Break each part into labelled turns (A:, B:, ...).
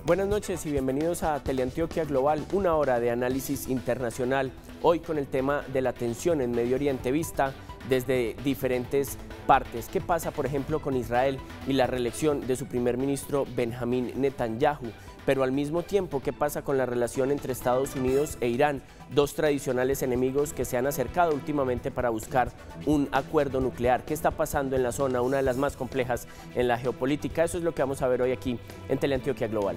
A: Buenas noches y bienvenidos a Teleantioquia Global, una hora de análisis internacional. Hoy con el tema de la tensión en Medio Oriente vista desde diferentes partes. ¿Qué pasa, por ejemplo, con Israel y la reelección de su primer ministro Benjamín Netanyahu? Pero al mismo tiempo, ¿qué pasa con la relación entre Estados Unidos e Irán? Dos tradicionales enemigos que se han acercado últimamente para buscar un acuerdo nuclear. ¿Qué está pasando en la zona, una de las más complejas en la geopolítica? Eso es lo que vamos a ver hoy aquí en Teleantioquia Global.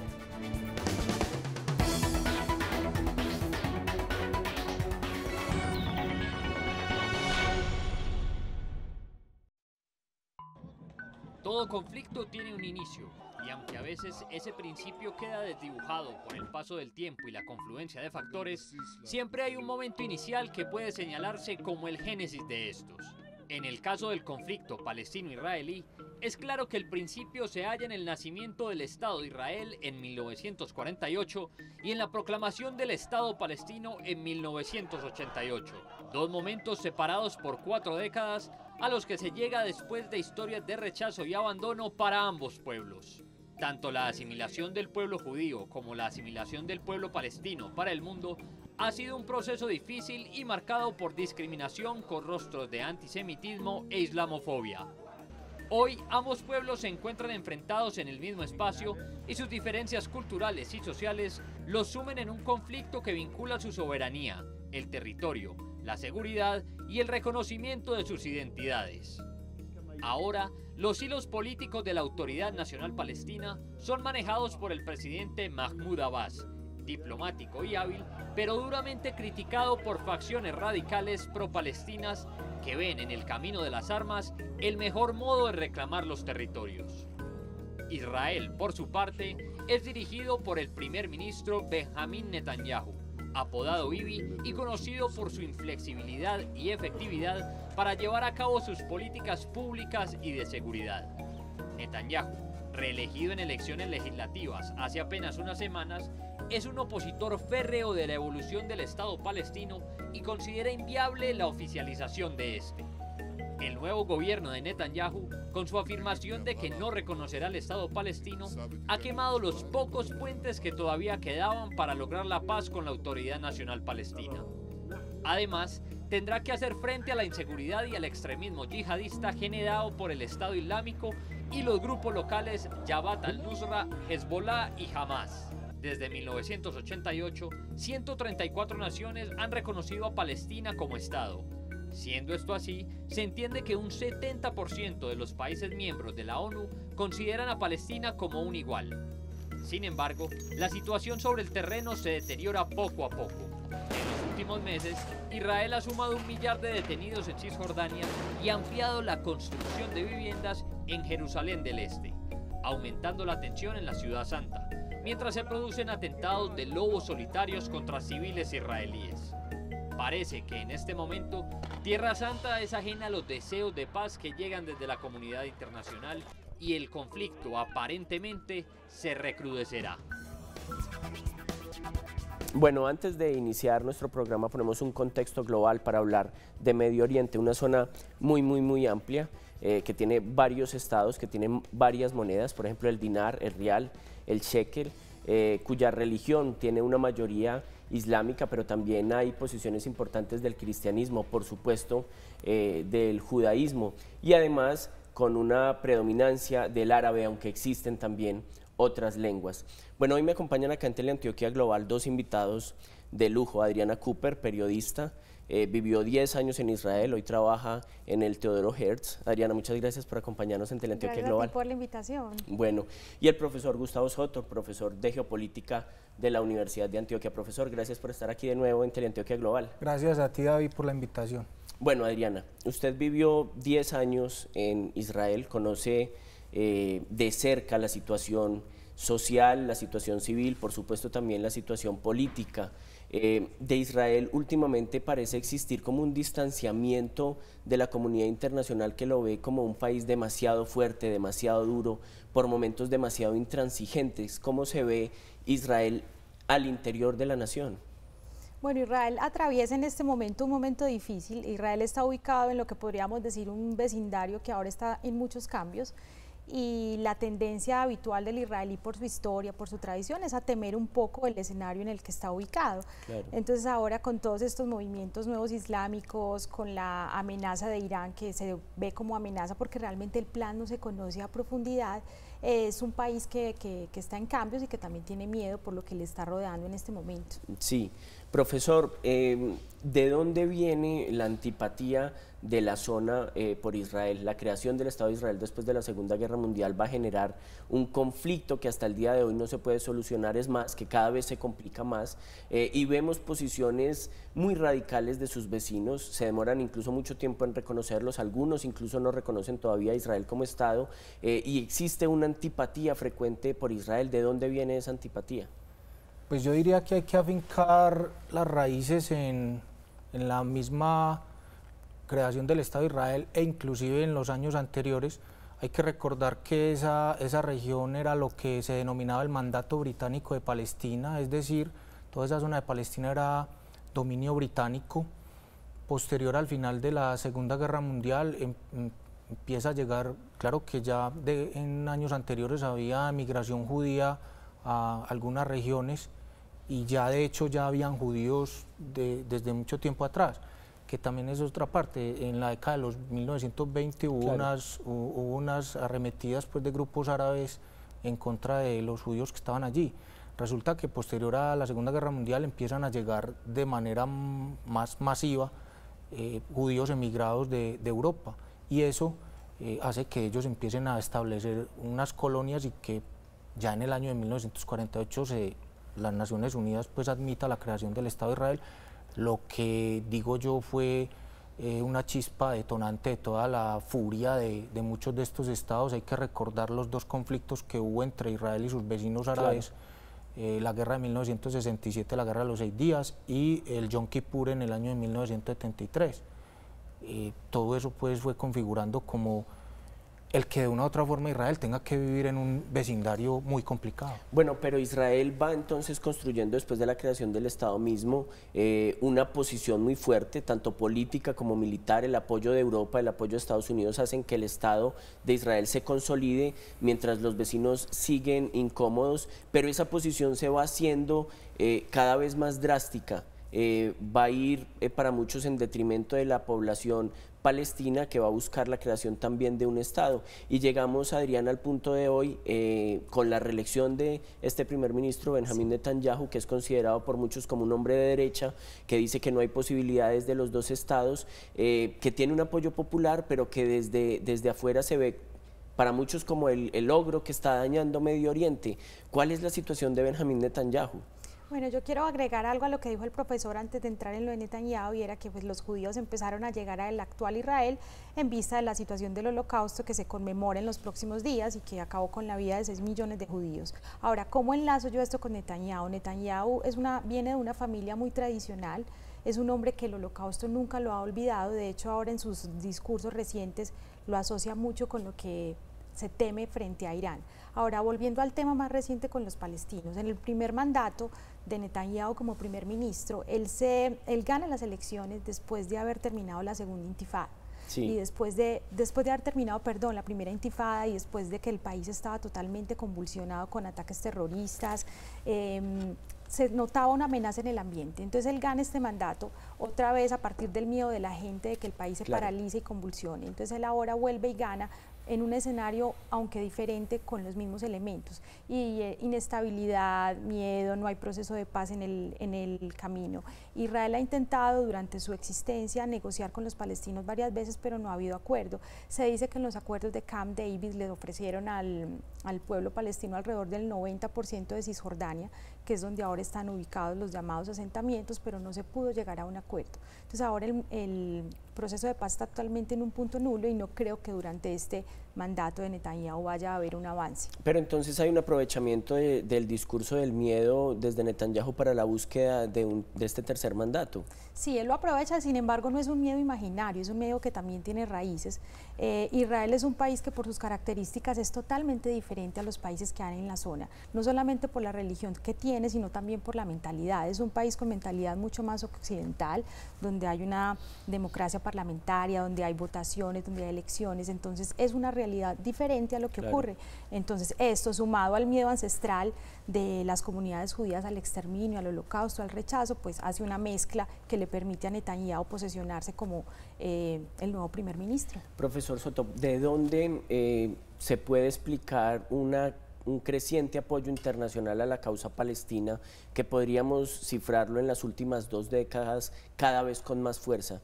B: Todo conflicto tiene un inicio, y aunque a veces ese principio queda desdibujado por el paso del tiempo y la confluencia de factores, siempre hay un momento inicial que puede señalarse como el génesis de estos. En el caso del conflicto palestino-israelí, es claro que el principio se halla en el nacimiento del Estado de Israel en 1948 y en la proclamación del Estado palestino en 1988, dos momentos separados por 4 décadas a los que se llega después de historias de rechazo y abandono para ambos pueblos. Tanto la asimilación del pueblo judío como la asimilación del pueblo palestino para el mundo ha sido un proceso difícil y marcado por discriminación con rostros de antisemitismo e islamofobia. Hoy ambos pueblos se encuentran enfrentados en el mismo espacio y sus diferencias culturales y sociales los sumen en un conflicto que vincula su soberanía, el territorio, la seguridad y el reconocimiento de sus identidades. Ahora, los hilos políticos de la Autoridad Nacional Palestina son manejados por el presidente Mahmoud Abbas, diplomático y hábil, pero duramente criticado por facciones radicales pro-palestinas que ven en el camino de las armas el mejor modo de reclamar los territorios. Israel, por su parte, es dirigido por el primer ministro Benjamín Netanyahu, apodado Bibi y conocido por su inflexibilidad y efectividad para llevar a cabo sus políticas públicas y de seguridad. Netanyahu, reelegido en elecciones legislativas hace apenas unas semanas, es un opositor férreo de la evolución del Estado palestino y considera inviable la oficialización de este. El nuevo gobierno de Netanyahu, con su afirmación de que no reconocerá el Estado palestino, ha quemado los pocos puentes que todavía quedaban para lograr la paz con la Autoridad Nacional Palestina. Además, tendrá que hacer frente a la inseguridad y al extremismo yihadista generado por el Estado Islámico y los grupos locales Jabhat al-Nusra, Hezbollah y Hamas. Desde 1988, 134 naciones han reconocido a Palestina como Estado. Siendo esto así, se entiende que un 70% de los países miembros de la ONU consideran a Palestina como un igual. Sin embargo, la situación sobre el terreno se deteriora poco a poco. En los últimos meses, Israel ha sumado 1 millar de detenidos en Cisjordania y ha ampliado la construcción de viviendas en Jerusalén del Este, aumentando la tensión en la Ciudad Santa, mientras se producen atentados de lobos solitarios contra civiles israelíes. Parece que en este momento, Tierra Santa es ajena a los deseos de paz que llegan desde la comunidad internacional y el conflicto aparentemente se recrudecerá.
A: Bueno, antes de iniciar nuestro programa ponemos un contexto global para hablar de Medio Oriente, una zona muy amplia que tiene varios estados, que tienen varias monedas, por ejemplo el dinar, el rial, el shekel, cuya religión tiene una mayoría islámica, pero también hay posiciones importantes del cristianismo, por supuesto, del judaísmo y además con una predominancia del árabe, aunque existen también otras lenguas. Bueno, hoy me acompañan acá en Teleantioquia Global dos invitados de lujo. Adriana Cooper, periodista, vivió 10 años en Israel, hoy trabaja en el Teodoro Herz. Adriana, muchas gracias por acompañarnos en Teleantioquia Global.
C: Gracias a ti por la invitación.
A: Bueno, y el profesor Gustavo Soto, profesor de Geopolítica de la Universidad de Antioquia. Profesor, gracias por estar aquí de nuevo en Teleantioquia Global.
D: Gracias a ti, David, por la invitación.
A: Bueno, Adriana, usted vivió 10 años en Israel, conoce de cerca la situación social, la situación civil, por supuesto también la situación política de Israel. Últimamente parece existir como un distanciamiento de la comunidad internacional que lo ve como un país demasiado fuerte, demasiado duro, por momentos demasiado intransigentes. ¿Cómo se ve Israel al interior de la nación?
C: Bueno, Israel atraviesa en este momento un momento difícil. Israel está ubicado en lo que podríamos decir un vecindario que ahora está en muchos cambios y la tendencia habitual del israelí por su historia, por su tradición, es a temer un poco el escenario en el que está ubicado. Claro. Entonces ahora con todos estos movimientos nuevos islámicos, con la amenaza de Irán, que se ve como amenaza porque realmente el plan no se conoce a profundidad, es un país que está en cambios y que también tiene miedo por lo que le está rodeando en este momento.
A: Sí, profesor, ¿de dónde viene la antipatía de la zona por Israel? La creación del Estado de Israel después de la Segunda Guerra Mundial va a generar un conflicto que hasta el día de hoy no se puede solucionar, es más, que cada vez se complica más, y vemos posiciones muy radicales de sus vecinos, se demoran incluso mucho tiempo en reconocerlos, algunos incluso no reconocen todavía a Israel como Estado, y existe una antipatía frecuente por Israel. ¿De dónde viene esa antipatía?
D: Pues yo diría que hay que afincar las raíces en la misma creación del Estado de Israel e inclusive en los años anteriores. Hay que recordar que esa región era lo que se denominaba el mandato británico de Palestina, es decir, toda esa zona de Palestina era dominio británico. Posterior al final de la Segunda Guerra Mundial empieza a llegar, claro que ya en años anteriores había migración judía a algunas regiones y ya de hecho ya habían judíos desde mucho tiempo atrás, que también es otra parte. En la década de los 1920 hubo unas arremetidas pues, de grupos árabes en contra de los judíos que estaban allí. Resulta que posterior a la Segunda Guerra Mundial empiezan a llegar de manera más masiva judíos emigrados de Europa, y eso hace que ellos empiecen a establecer unas colonias y que ya en el año de 1948 las Naciones Unidas pues admita la creación del Estado de Israel, lo que digo yo fue una chispa detonante de toda la furia de muchos de estos estados. Hay que recordar los dos conflictos que hubo entre Israel y sus vecinos árabes, la guerra de 1967, la guerra de los 6 días, y el Yom Kippur en el año de 1973. Todo eso pues fue configurando como el que de una u otra forma Israel tenga que vivir en un vecindario muy complicado.
A: Bueno, pero Israel va entonces construyendo después de la creación del Estado mismo una posición muy fuerte, tanto política como militar. El apoyo de Europa, el apoyo de Estados Unidos hacen que el Estado de Israel se consolide mientras los vecinos siguen incómodos, pero esa posición se va haciendo cada vez más drástica. Va a ir para muchos en detrimento de la población palestina, que va a buscar la creación también de un Estado. Y llegamos, Adrián, al punto de hoy con la reelección de este primer ministro Benjamín Netanyahu, que es considerado por muchos como un hombre de derecha, que dice que no hay posibilidades de los dos Estados, que tiene un apoyo popular, pero que desde afuera se ve para muchos como el logro que está dañando Medio Oriente. ¿Cuál es la situación de Benjamín Netanyahu?
C: Bueno, yo quiero agregar algo a lo que dijo el profesor antes de entrar en lo de Netanyahu, y era que pues, los judíos empezaron a llegar al actual Israel en vista de la situación del Holocausto que se conmemora en los próximos días y que acabó con la vida de 6 millones de judíos. Ahora, ¿cómo enlazo yo esto con Netanyahu? Netanyahu viene de una familia muy tradicional, es un hombre que el Holocausto nunca lo ha olvidado, de hecho ahora en sus discursos recientes lo asocia mucho con lo que se teme frente a Irán. Ahora, volviendo al tema más reciente con los palestinos, en el primer mandato de Netanyahu como primer ministro, él gana las elecciones después de haber terminado la segunda intifada. Sí. Y después de haber terminado, la primera intifada, y después de que el país estaba totalmente convulsionado con ataques terroristas, se notaba una amenaza en el ambiente. Entonces él gana este mandato otra vez a partir del miedo de la gente de que el país se paralice y convulsione. Entonces él ahora vuelve y gana en un escenario, aunque diferente, con los mismos elementos, y inestabilidad, miedo, no hay proceso de paz en el camino. Israel ha intentado durante su existencia negociar con los palestinos varias veces, pero no ha habido acuerdo. Se dice que en los acuerdos de Camp David le ofrecieron al pueblo palestino alrededor del 90% de Cisjordania, que es donde ahora están ubicados los llamados asentamientos, pero no se pudo llegar a un acuerdo. Entonces ahora el proceso de paz está actualmente en un punto nulo, y no creo que durante este mandato de Netanyahu vaya a haber un avance.
A: Pero entonces hay un aprovechamiento del discurso del miedo desde Netanyahu para la búsqueda de este tercer mandato.
C: Sí, él lo aprovecha, sin embargo no es un miedo imaginario, es un miedo que también tiene raíces. Israel es un país que por sus características es totalmente diferente a los países que hay en la zona, no solamente por la religión que tiene, sino también por la mentalidad. Es un país con mentalidad mucho más occidental, donde hay una democracia parlamentaria, donde hay votaciones, donde hay elecciones. Entonces es una realidad diferente a lo que ocurre. Entonces esto sumado al miedo ancestral de las comunidades judías al exterminio, al holocausto, al rechazo, pues hace una mezcla que le permite a Netanyahu posesionarse como el nuevo primer ministro.
A: Profesor Soto, ¿de dónde se puede explicar un creciente apoyo internacional a la causa palestina que podríamos cifrarlo en las últimas 2 décadas cada vez con más fuerza?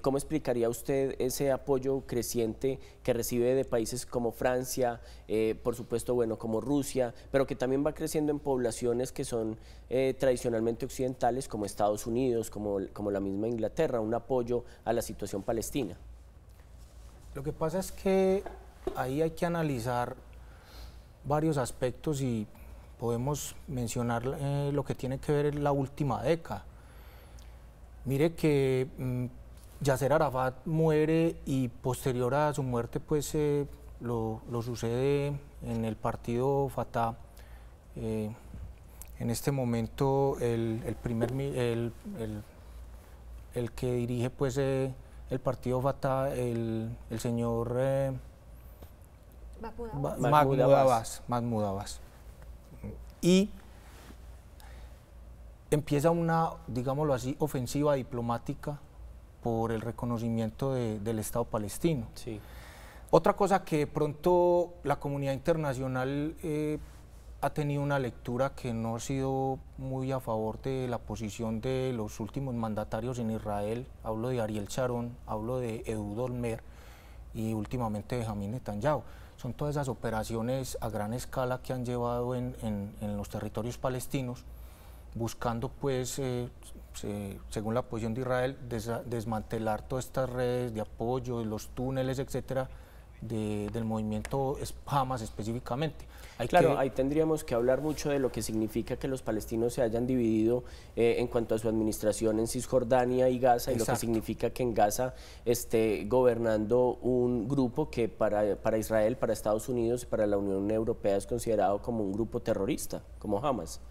A: ¿Cómo explicaría usted ese apoyo creciente que recibe de países como Francia, por supuesto, bueno, como Rusia, pero que también va creciendo en poblaciones que son tradicionalmente occidentales como Estados Unidos, como la misma Inglaterra, un apoyo a la situación palestina?
D: Lo que pasa es que ahí hay que analizar varios aspectos y podemos mencionar lo que tiene que ver en la última década. Mire que Yasser Arafat muere y posterior a su muerte pues lo sucede en el partido Fatah. En este momento el que dirige pues el partido Fatah, el señor Mahmoud Abbas. Y empieza una, digámoslo así, ofensiva diplomática por el reconocimiento del Estado palestino.
A: Sí.
D: Otra cosa que de pronto la comunidad internacional ha tenido una lectura que no ha sido muy a favor de la posición de los últimos mandatarios en Israel. Hablo de Ariel Sharon, hablo de Ehud Olmert y últimamente de Benjamin Netanyahu. Son todas esas operaciones a gran escala que han llevado en los territorios palestinos, buscando pues, según la posición de Israel, desmantelar todas estas redes de apoyo, los túneles, etcétera, del movimiento Hamas específicamente.
A: Ahí tendríamos que hablar mucho de lo que significa que los palestinos se hayan dividido en cuanto a su administración en Cisjordania y Gaza. Exacto. Y lo que significa que en Gaza esté gobernando un grupo que para Israel, para Estados Unidos y para la Unión Europea es considerado como un grupo terrorista, como Hamas.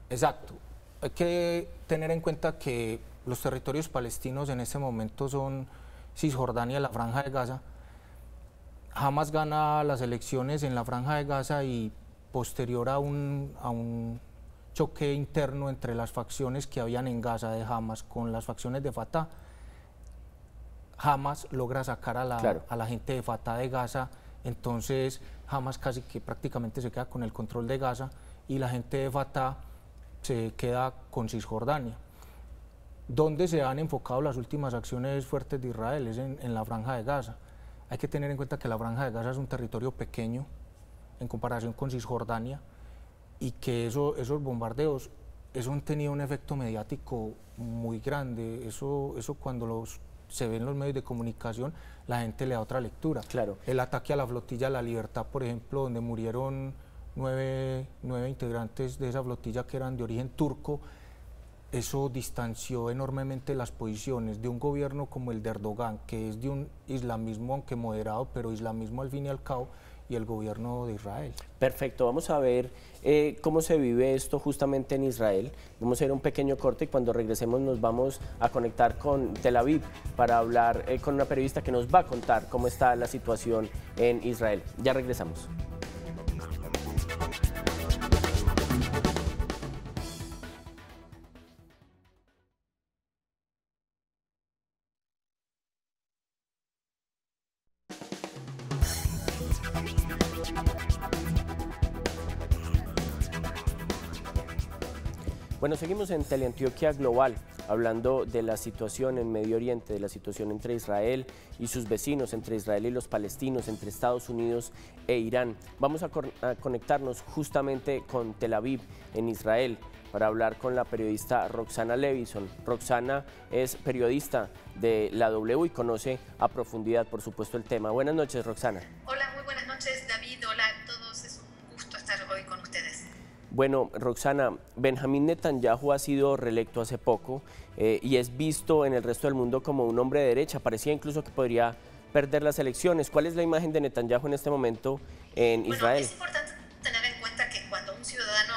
D: Exacto. Hay que tener en cuenta que los territorios palestinos en este momento son Cisjordania, la Franja de Gaza. Hamas gana las elecciones en la Franja de Gaza y posterior a un choque interno entre las facciones que habían en Gaza de Hamas con las facciones de Fatah, Hamas logra sacar a la gente de Fatah de Gaza. Entonces Hamas casi que prácticamente se queda con el control de Gaza y la gente de Fatah se queda con Cisjordania. ¿Dónde se han enfocado las últimas acciones fuertes de Israel? Es en la Franja de Gaza. Hay que tener en cuenta que la Franja de Gaza es un territorio pequeño en comparación con Cisjordania y que esos bombardeos han tenido un efecto mediático muy grande. Eso cuando se ve en los medios de comunicación, la gente le da otra lectura.
A: Claro.
D: El ataque a la flotilla La Libertad, por ejemplo, donde murieron nueve integrantes de esa flotilla que eran de origen turco, eso distanció enormemente las posiciones de un gobierno como el de Erdogan, que es de un islamismo aunque moderado, pero islamismo al fin y al cabo, y el gobierno de Israel.
A: Perfecto, vamos a ver cómo se vive esto justamente en Israel. Vamos a ir a un pequeño corte y cuando regresemos nos vamos a conectar con Tel Aviv para hablar con una periodista que nos va a contar cómo está la situación en Israel. Ya regresamos. Bueno, seguimos en Teleantioquia Global, hablando de la situación en Medio Oriente, de la situación entre Israel y sus vecinos, entre Israel y los palestinos, entre Estados Unidos e Irán. Vamos a conectarnos justamente con Tel Aviv, en Israel, para hablar con la periodista Roxana Levison. Roxana es periodista de la W y conoce a profundidad, por supuesto, el tema. Buenas noches, Roxana.
E: Hola, muy buenas noches, David. Hola a todos, es un gusto estar hoy con ustedes.
A: Bueno, Roxana, Benjamin Netanyahu ha sido reelecto hace poco y es visto en el resto del mundo como un hombre de derecha. Parecía incluso que podría perder las elecciones. ¿Cuál es la imagen de Netanyahu en este momento en Israel?
E: Es importante tener en cuenta que cuando un ciudadano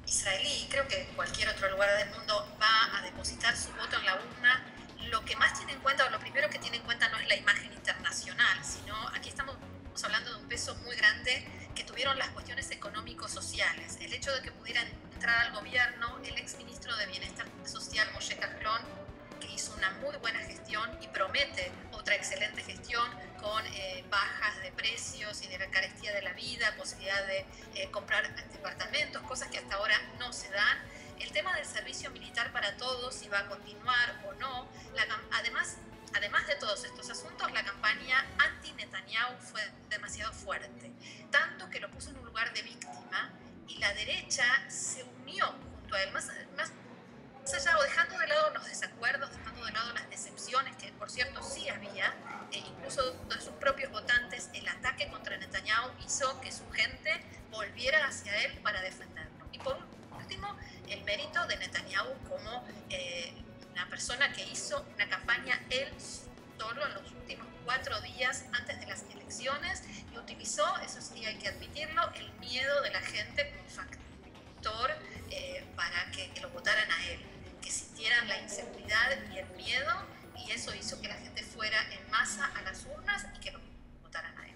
E: israelí, creo que en cualquier otro lugar del mundo, va a depositar su voto en la urna, lo que más tiene en cuenta o lo primero que tiene en cuenta no es la imagen internacional, sino aquí estamos hablando de un peso muy grande que tuvieron las cuestiones económico-sociales. El hecho de que pudiera entrar al gobierno el exministro de Bienestar Social, Moshe Kahlon, que hizo una muy buena gestión y promete otra excelente gestión con bajas de precios y de la carestía de la vida, posibilidad de comprar departamentos, cosas que hasta ahora no se dan. El tema del servicio militar para todos, si va a continuar o no. Además de todos estos asuntos, la campaña anti-Netanyahu fue demasiado fuerte, tanto que lo puso en un lugar de víctima y la derecha se unió junto a él, más allá, o dejando de lado los desacuerdos, dejando de lado las decepciones, que por cierto sí había, incluso de sus propios votantes. El ataque contra Netanyahu hizo que su gente volviera hacia él para defenderlo. Y por último, el mérito de Netanyahu como una persona que hizo una campaña él solo en los últimos 4 días antes de las elecciones y utilizó, eso sí hay que admitirlo, el miedo de la gente como factor para que lo votaran a él, que sintieran la inseguridad y el miedo, y eso hizo que la gente fuera en masa a las urnas y que lo votaran a él.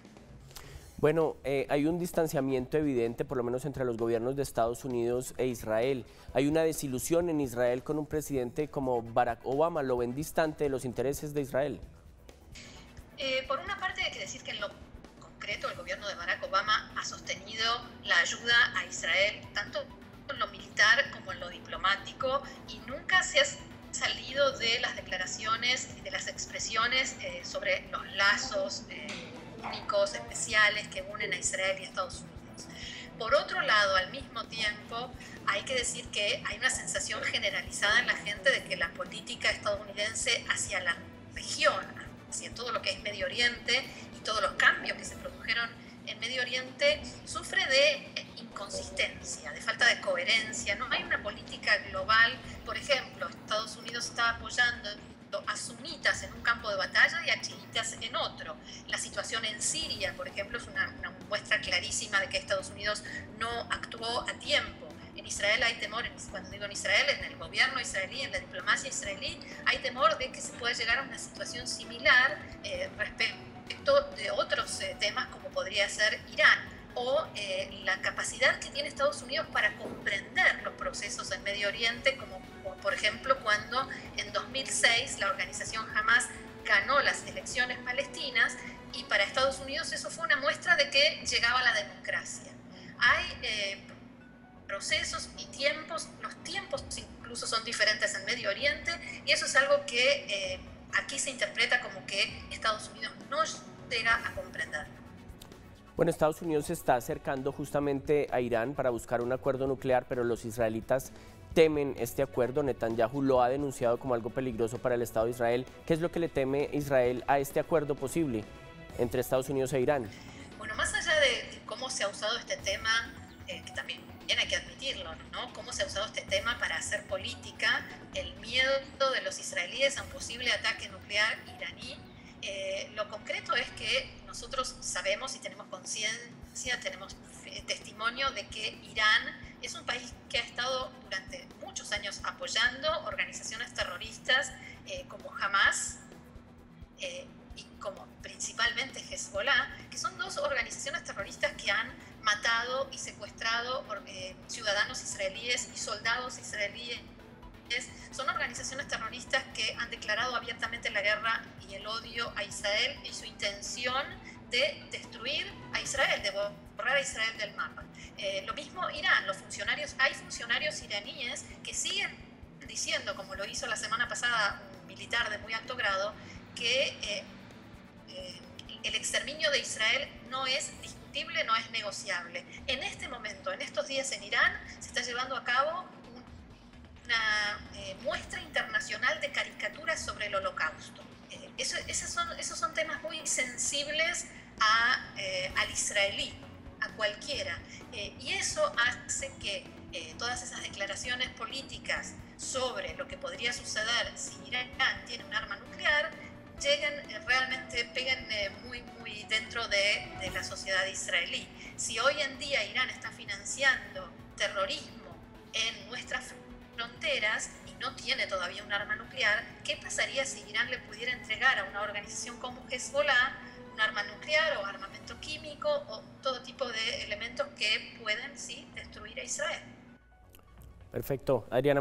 A: Bueno, hay un distanciamiento evidente, por lo menos entre los gobiernos de Estados Unidos e Israel. Hay una desilusión en Israel con un presidente como Barack Obama. ¿Lo ven distante de los intereses de Israel?
E: Por una parte hay que decir que en lo concreto el gobierno de Barack Obama ha sostenido la ayuda a Israel, tanto en lo militar como en lo diplomático, y nunca se ha salido de las declaraciones y de las expresiones sobre los lazos únicos, especiales que unen a Israel y a Estados Unidos. Por otro lado, al mismo tiempo, hay que decir que hay una sensación generalizada en la gente de que la política estadounidense hacia la región, hacia todo lo que es Medio Oriente y todos los cambios que se produjeron en Medio Oriente, sufre de inconsistencia, de falta de coherencia. No hay una política global. Por ejemplo, Estados Unidos está apoyando a sunitas en un campo de batalla y a chiitas en otro. La situación en Siria, por ejemplo, es una muestra clarísima de que Estados Unidos no actuó a tiempo. En Israel hay temor, cuando digo en Israel, en el gobierno israelí, en la diplomacia israelí, hay temor de que se pueda llegar a una situación similar respecto de otros temas como podría ser Irán, o la capacidad que tiene Estados Unidos para comprender los procesos en Medio Oriente, como por ejemplo cuando en 2006 la organización Hamas ganó las elecciones palestinas, y para Estados Unidos eso fue una muestra de que llegaba la democracia. Hay procesos y tiempos, los tiempos incluso son diferentes en Medio Oriente, y eso es algo que aquí se interpreta como que Estados Unidos no llega a comprender.
A: Bueno, Estados Unidos se está acercando justamente a Irán para buscar un acuerdo nuclear, pero los israelitas temen este acuerdo. Netanyahu lo ha denunciado como algo peligroso para el Estado de Israel. ¿Qué es lo que le teme Israel a este acuerdo posible entre Estados Unidos e Irán?
E: Bueno, más allá de cómo se ha usado este tema, que también hay que admitirlo, ¿no? Cómo se ha usado este tema para hacer política, el miedo de los israelíes a un posible ataque nuclear iraní. Lo concreto es que nosotros sabemos y tenemos conciencia, tenemos testimonio de que Irán es un país que ha estado durante muchos años apoyando organizaciones terroristas como Hamas y como principalmente Hezbollah, que son dos organizaciones terroristas que han matado y secuestrado ciudadanos israelíes y soldados israelíes. Son organizaciones terroristas que han declarado abiertamente la guerra y el odio a Israel y su intención de destruir a Israel, de borrar a Israel del mapa. Lo mismo Irán, hay funcionarios iraníes que siguen diciendo, como lo hizo la semana pasada un militar de muy alto grado, que el exterminio de Israel no es discutible, no es negociable. En este momento, en estos días en Irán, se está llevando a cabo una muestra internacional de caricaturas sobre el Holocausto. Esos son temas muy sensibles al israelí, a cualquiera. Y eso hace que todas esas declaraciones políticas sobre lo que podría suceder si Irán tiene un arma nuclear peguen muy dentro de la sociedad israelí. Si hoy en día Irán está financiando terrorismo en nuestras fronteras y no tiene todavía un arma nuclear, ¿qué pasaría si Irán le pudiera entregar a una organización como Hezbollah un arma nuclear o armamento químico o todo tipo de elementos que pueden, sí, destruir a Israel.
A: Perfecto. Adriana,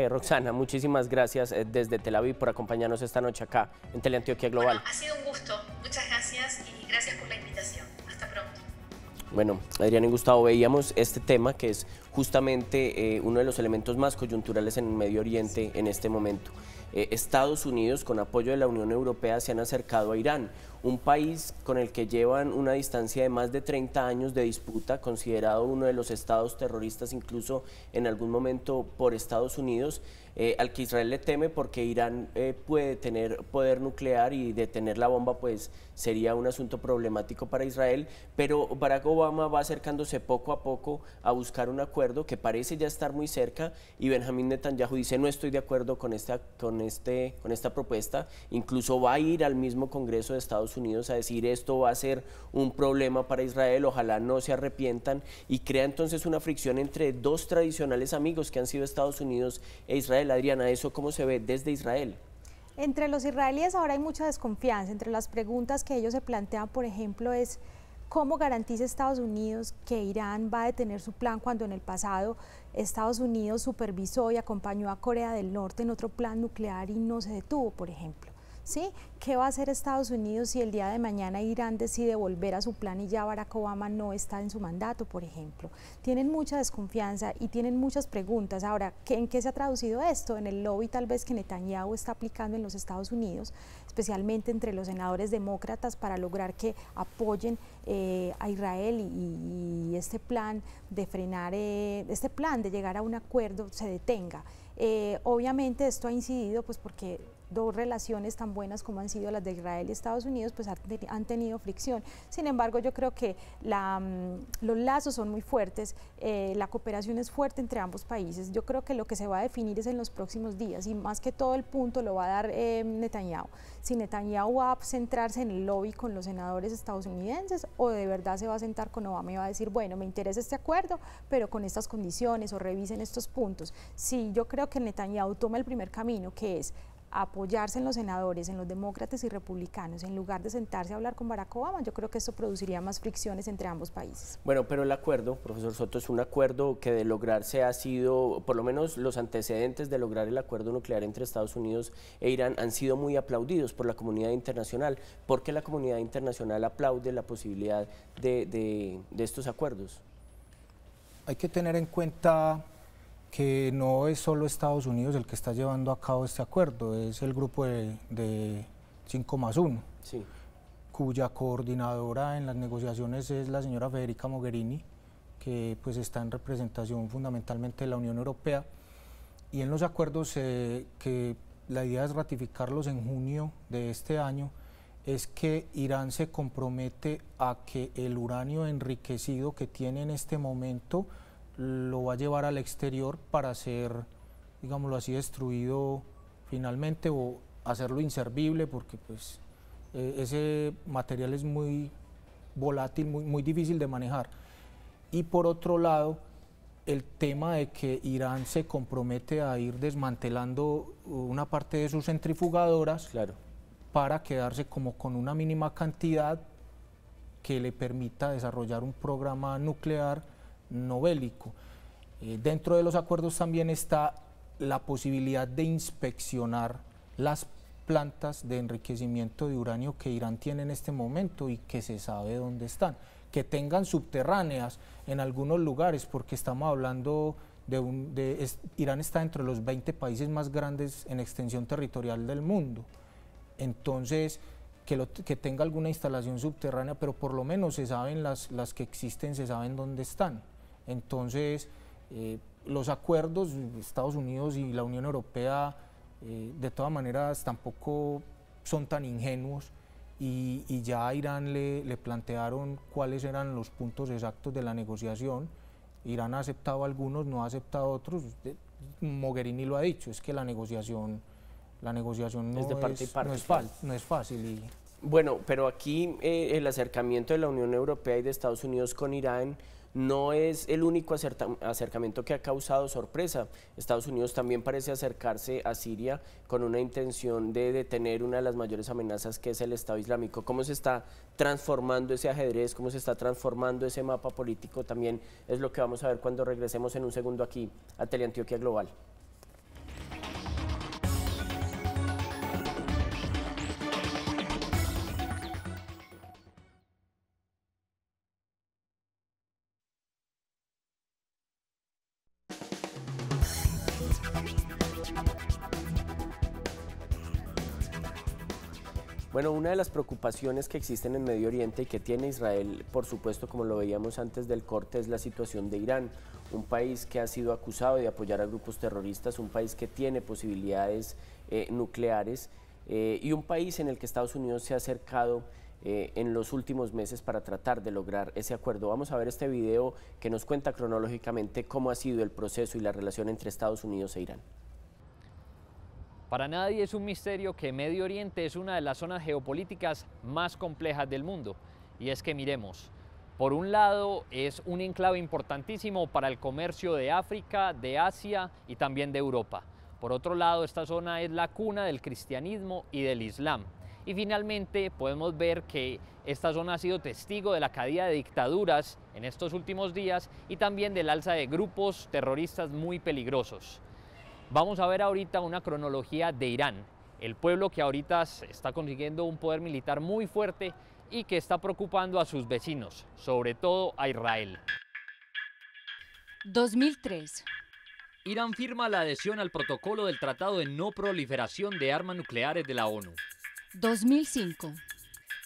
A: Roxana, muchísimas gracias desde Tel Aviv por acompañarnos esta noche acá en Teleantioquia Global.
E: Bueno, ha sido un gusto. Muchas gracias y gracias por la invitación. Hasta pronto.
A: Bueno, Adriana y Gustavo, veíamos este tema que es justamente uno de los elementos más coyunturales en el Medio Oriente en este momento. Estados Unidos, con apoyo de la Unión Europea, se han acercado a Irán, un país con el que llevan una distancia de más de 30 años de disputa, considerado uno de los estados terroristas incluso en algún momento por Estados Unidos, al que Israel le teme porque Irán puede tener poder nuclear y detener la bomba pues sería un asunto problemático para Israel, pero Barack Obama va acercándose poco a poco a buscar un acuerdo que parece ya estar muy cerca y Benjamín Netanyahu dice no estoy de acuerdo con esta propuesta, incluso va a ir al mismo Congreso de Estados Unidos a decir esto va a ser un problema para Israel, ojalá no se arrepientan y crea entonces una fricción entre dos tradicionales amigos que han sido Estados Unidos e Israel. Adriana, ¿eso cómo se ve desde Israel?
C: Entre los israelíes ahora hay mucha desconfianza. Entre las preguntas que ellos se plantean, por ejemplo, es ¿cómo garantiza Estados Unidos que Irán va a detener su plan cuando en el pasado Estados Unidos supervisó y acompañó a Corea del Norte en otro plan nuclear y no se detuvo, por ejemplo? ¿Sí? ¿Qué va a hacer Estados Unidos si el día de mañana Irán decide volver a su plan y ya Barack Obama no está en su mandato, por ejemplo? Tienen mucha desconfianza y tienen muchas preguntas. Ahora, ¿en qué se ha traducido esto? En el lobby tal vez que Netanyahu está aplicando en los Estados Unidos, especialmente entre los senadores demócratas para lograr que apoyen a Israel y este plan de frenar, este plan de llegar a un acuerdo se detenga. Obviamente esto ha incidido pues porque dos relaciones tan buenas como han sido las de Israel y Estados Unidos pues han tenido fricción. Sin embargo, yo creo que los lazos son muy fuertes, la cooperación es fuerte entre ambos países. Yo creo que lo que se va a definir es en los próximos días y más que todo el punto lo va a dar Netanyahu. Si Netanyahu va a centrarse en el lobby con los senadores estadounidenses o de verdad se va a sentar con Obama y va a decir, bueno, me interesa este acuerdo, pero con estas condiciones o revisen estos puntos. Sí, yo creo que Netanyahu toma el primer camino, que es apoyarse en los senadores, en los demócratas y republicanos, en lugar de sentarse a hablar con Barack Obama, yo creo que esto produciría más fricciones entre ambos países.
A: Bueno, pero el acuerdo, profesor Soto, es un acuerdo que de lograrse ha sido, por lo menos los antecedentes de lograr el acuerdo nuclear entre Estados Unidos e Irán han sido muy aplaudidos por la comunidad internacional. ¿Por qué la comunidad internacional aplaude la posibilidad de estos acuerdos?
D: Hay que tener en cuenta que no es solo Estados Unidos el que está llevando a cabo este acuerdo, es el grupo de 5+1,
A: sí,
D: cuya coordinadora en las negociaciones es la señora Federica Mogherini, que pues está en representación fundamentalmente de la Unión Europea, y en los acuerdos que la idea es ratificarlos en junio de este año, es que Irán se compromete a que el uranio enriquecido que tiene en este momento lo va a llevar al exterior para ser, digámoslo así, destruido finalmente o hacerlo inservible porque pues ese material es muy volátil, muy difícil de manejar. Y por otro lado, el tema de que Irán se compromete a ir desmantelando una parte de sus centrifugadoras,
A: claro,
D: para quedarse como con una mínima cantidad que le permita desarrollar un programa nuclear no bélico. Dentro de los acuerdos también está la posibilidad de inspeccionar las plantas de enriquecimiento de uranio que Irán tiene en este momento y que se sabe dónde están, que tengan subterráneas en algunos lugares, porque estamos hablando Irán está entre los 20 países más grandes en extensión territorial del mundo, entonces que tenga alguna instalación subterránea, pero por lo menos se saben las que existen, se saben dónde están. Entonces, los acuerdos, Estados Unidos y la Unión Europea, de todas maneras tampoco son tan ingenuos y ya a Irán le plantearon cuáles eran los puntos exactos de la negociación. Irán ha aceptado algunos, no ha aceptado otros. Mogherini lo ha dicho, es que la negociación no
A: es de parte y parte,
D: no es fácil.
A: Bueno, pero aquí el acercamiento de la Unión Europea y de Estados Unidos con Irán no es el único acercamiento que ha causado sorpresa. Estados Unidos también parece acercarse a Siria con una intención de detener una de las mayores amenazas, que es el Estado Islámico. ¿Cómo se está transformando ese ajedrez? ¿Cómo se está transformando ese mapa político? También es lo que vamos a ver cuando regresemos en un segundo aquí a Teleantioquia Global. Bueno, una de las preocupaciones que existen en Medio Oriente y que tiene Israel, por supuesto, como lo veíamos antes del corte, es la situación de Irán, un país que ha sido acusado de apoyar a grupos terroristas, un país que tiene posibilidades nucleares y un país en el que Estados Unidos se ha acercado en los últimos meses para tratar de lograr ese acuerdo. Vamos a ver este video que nos cuenta cronológicamente cómo ha sido el proceso y la relación entre Estados Unidos e Irán.
B: Para nadie es un misterio que Medio Oriente es una de las zonas geopolíticas más complejas del mundo. Y es que miremos, por un lado es un enclave importantísimo para el comercio de África, de Asia y también de Europa. Por otro lado, esta zona es la cuna del cristianismo y del islam. Y finalmente podemos ver que esta zona ha sido testigo de la caída de dictaduras en estos últimos días y también del alza de grupos terroristas muy peligrosos. Vamos a ver ahorita una cronología de Irán, el pueblo que ahorita está consiguiendo un poder militar muy fuerte y que está preocupando a sus vecinos, sobre todo a Israel.
F: 2003.
B: Irán firma la adhesión al protocolo del Tratado de No Proliferación de Armas Nucleares de la ONU.
F: 2005.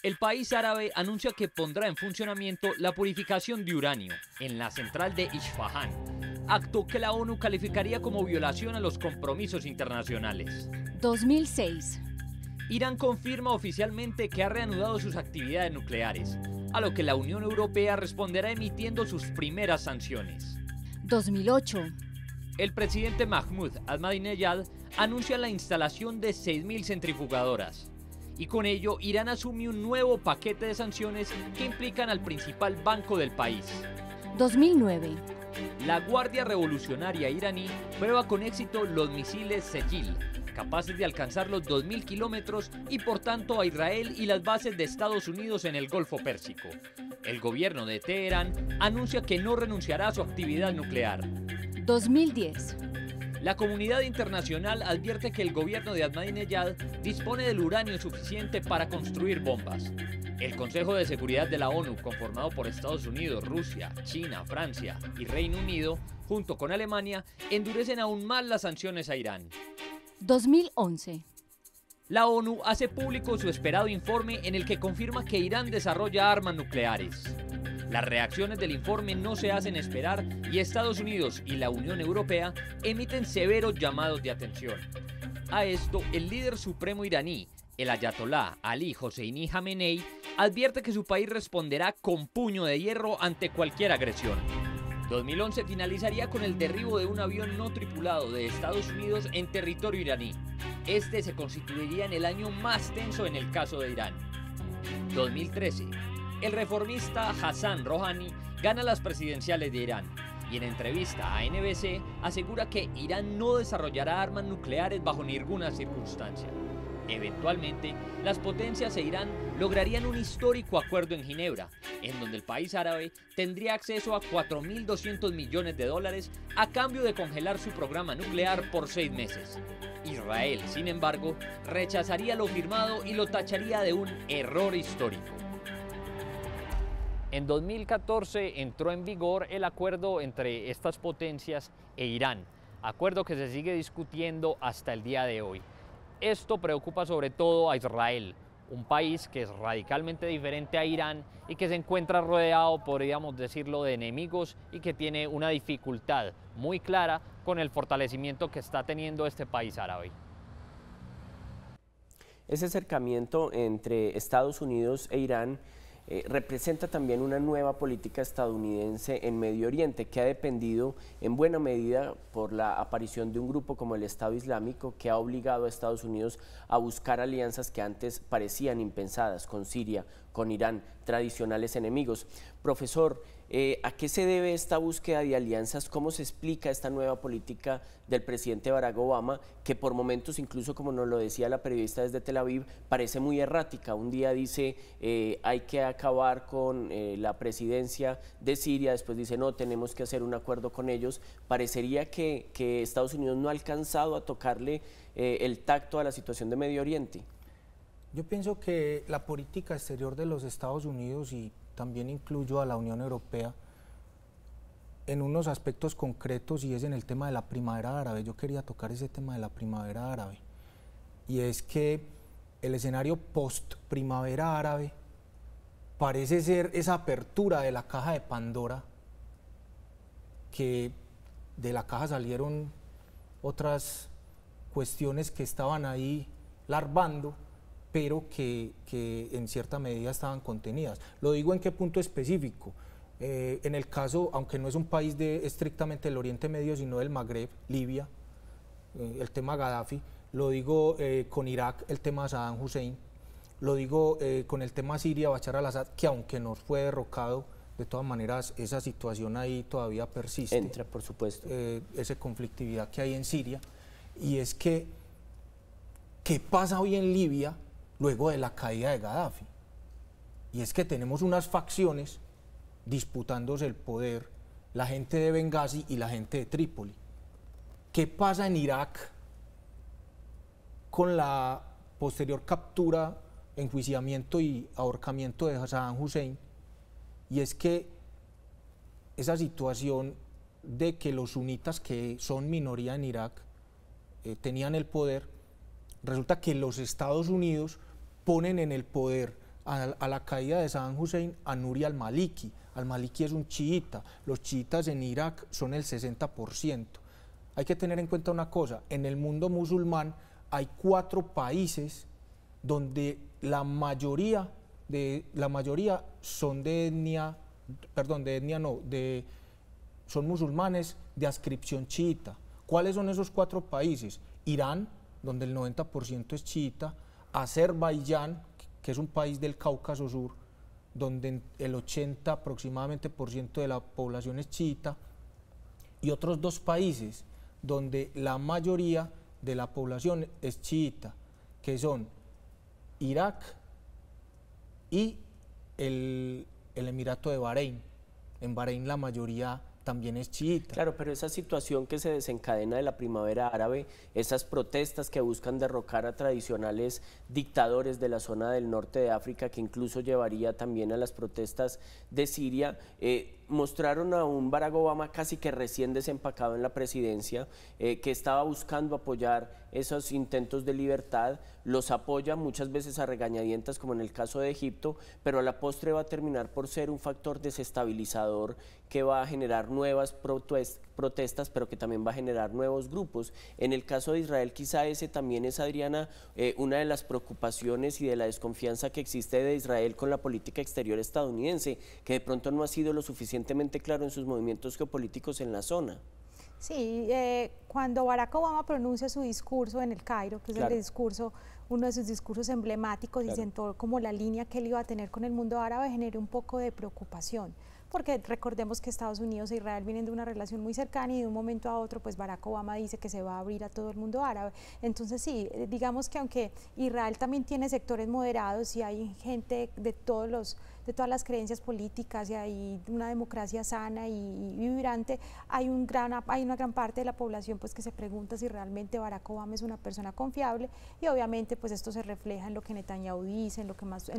B: El país árabe anuncia que pondrá en funcionamiento la purificación de uranio en la central de Isfahan, acto que la ONU calificaría como violación a los compromisos internacionales.
F: 2006.
B: Irán confirma oficialmente que ha reanudado sus actividades nucleares, a lo que la Unión Europea responderá emitiendo sus primeras sanciones.
F: 2008.
B: El presidente Mahmoud Ahmadinejad anuncia la instalación de 6.000 centrifugadoras. Y con ello, Irán asume un nuevo paquete de sanciones que implican al principal banco del país.
F: 2009.
B: La Guardia Revolucionaria iraní prueba con éxito los misiles Sejil, capaces de alcanzar los 2.000 kilómetros y por tanto a Israel y las bases de Estados Unidos en el Golfo Pérsico. El gobierno de Teherán anuncia que no renunciará a su actividad nuclear.
F: 2010.
B: La comunidad internacional advierte que el gobierno de Ahmadinejad dispone del uranio suficiente para construir bombas. El Consejo de Seguridad de la ONU, conformado por Estados Unidos, Rusia, China, Francia y Reino Unido, junto con Alemania, endurecen aún más las sanciones a Irán.
F: 2011.
B: La ONU hace público su esperado informe en el que confirma que Irán desarrolla armas nucleares. Las reacciones del informe no se hacen esperar y Estados Unidos y la Unión Europea emiten severos llamados de atención. A esto, el líder supremo iraní, el ayatolá Ali Hosseini Jamenei, advierte que su país responderá con puño de hierro ante cualquier agresión. 2011 finalizaría con el derribo de un avión no tripulado de Estados Unidos en territorio iraní. Este se constituiría en el año más tenso en el caso de Irán. 2013. El reformista Hassan Rouhani gana las presidenciales de Irán y en entrevista a NBC asegura que Irán no desarrollará armas nucleares bajo ninguna circunstancia. Eventualmente, las potencias e Irán lograrían un histórico acuerdo en Ginebra, en donde el país árabe tendría acceso a 4.200 millones de dólares a cambio de congelar su programa nuclear por 6 meses. Israel, sin embargo, rechazaría lo firmado y lo tacharía de un error histórico. En 2014 entró en vigor el acuerdo entre estas potencias e Irán, acuerdo que se sigue discutiendo hasta el día de hoy. Esto preocupa sobre todo a Israel, un país que es radicalmente diferente a Irán y que se encuentra rodeado, podríamos decirlo, de enemigos y que tiene una dificultad muy clara con el fortalecimiento que está teniendo este país árabe.
A: Ese acercamiento entre Estados Unidos e Irán representa también una nueva política estadounidense en Medio Oriente que ha dependido en buena medida por la aparición de un grupo como el Estado Islámico que ha obligado a Estados Unidos a buscar alianzas que antes parecían impensadas con Siria, con Irán, tradicionales enemigos. Profesor, ¿A qué se debe esta búsqueda de alianzas? ¿Cómo se explica esta nueva política del presidente Barack Obama, que por momentos, incluso como nos lo decía la periodista desde Tel Aviv, parece muy errática? Un día dice hay que acabar con la presidencia de Siria, después dice no, tenemos que hacer un acuerdo con ellos. Parecería que Estados Unidos no ha alcanzado a tocarle el tacto a la situación de Medio Oriente.
D: Yo pienso que la política exterior de los Estados Unidos, y también incluyo a la Unión Europea, en unos aspectos concretos, y es en el tema de la primavera árabe. Yo quería tocar ese tema de la primavera árabe, y es que el escenario post-primavera árabe parece ser esa apertura de la caja de Pandora, que de la caja salieron otras cuestiones que estaban ahí larvando, pero que en cierta medida estaban contenidas. Lo digo en qué punto específico. En el caso, aunque no es un país estrictamente del Oriente Medio, sino del Magreb, Libia, el tema Gaddafi, lo digo con Irak, el tema Saddam Hussein, lo digo con el tema Siria, Bashar al-Assad, que aunque no fue derrocado, de todas maneras esa situación ahí todavía persiste.
A: Entra, por supuesto.
D: Esa conflictividad que hay en Siria, y es que, ¿qué pasa hoy en Libia luego de la caída de Gaddafi? Y es que tenemos unas facciones disputándose el poder, la gente de Benghazi y la gente de Trípoli. ¿Qué pasa en Irak con la posterior captura, enjuiciamiento y ahorcamiento de Saddam Hussein? Y es que esa situación de que los sunitas, que son minoría en Irak, tenían el poder, resulta que los Estados Unidos ponen en el poder a la caída de Saddam Hussein a Nuri al-Maliki. Al-Maliki es un chiita. Los chiitas en Irak son el 60%. Hay que tener en cuenta una cosa: en el mundo musulmán hay 4 países donde la mayoría son son musulmanes de adscripción chiita. ¿Cuáles son esos 4 países? Irán, donde el 90% es chiita; Azerbaiyán, que es un país del Cáucaso Sur, donde el 80 aproximadamente % de la población es chiita; y otros 2 países donde la mayoría de la población es chiita, que son Irak y el Emirato de Bahrein. En Bahrein la mayoría también es chiita.
A: Claro, pero esa situación que se desencadena de la primavera árabe, esas protestas que buscan derrocar a tradicionales dictadores de la zona del norte de África, que incluso llevaría también a las protestas de Siria, mostraron a un Barack Obama casi que recién desempacado en la presidencia, que estaba buscando apoyar esos intentos de libertad, los apoya muchas veces a regañadientas, como en el caso de Egipto, pero a la postre va a terminar por ser un factor desestabilizador que va a generar nuevas protestas, pero que también va a generar nuevos grupos. En el caso de Israel, quizá ese también es, Adriana, una de las preocupaciones y de la desconfianza que existe de Israel con la política exterior estadounidense, que de pronto no ha sido lo suficientemente claro en sus movimientos geopolíticos en la zona.
C: Sí, cuando Barack Obama pronuncia su discurso en el Cairo, que es el discurso, uno de sus discursos emblemáticos, y sentó como la línea que él iba a tener con el mundo árabe, generó un poco de preocupación, porque recordemos que Estados Unidos e Israel vienen de una relación muy cercana, y de un momento a otro pues Barack Obama dice que se va a abrir a todo el mundo árabe. Entonces sí, digamos que aunque Israel también tiene sectores moderados y hay gente de todas las creencias políticas, y hay una democracia sana y vibrante, hay una gran parte de la población pues que se pregunta si realmente Barack Obama es una persona confiable, y obviamente pues esto se refleja en lo que Netanyahu dice, en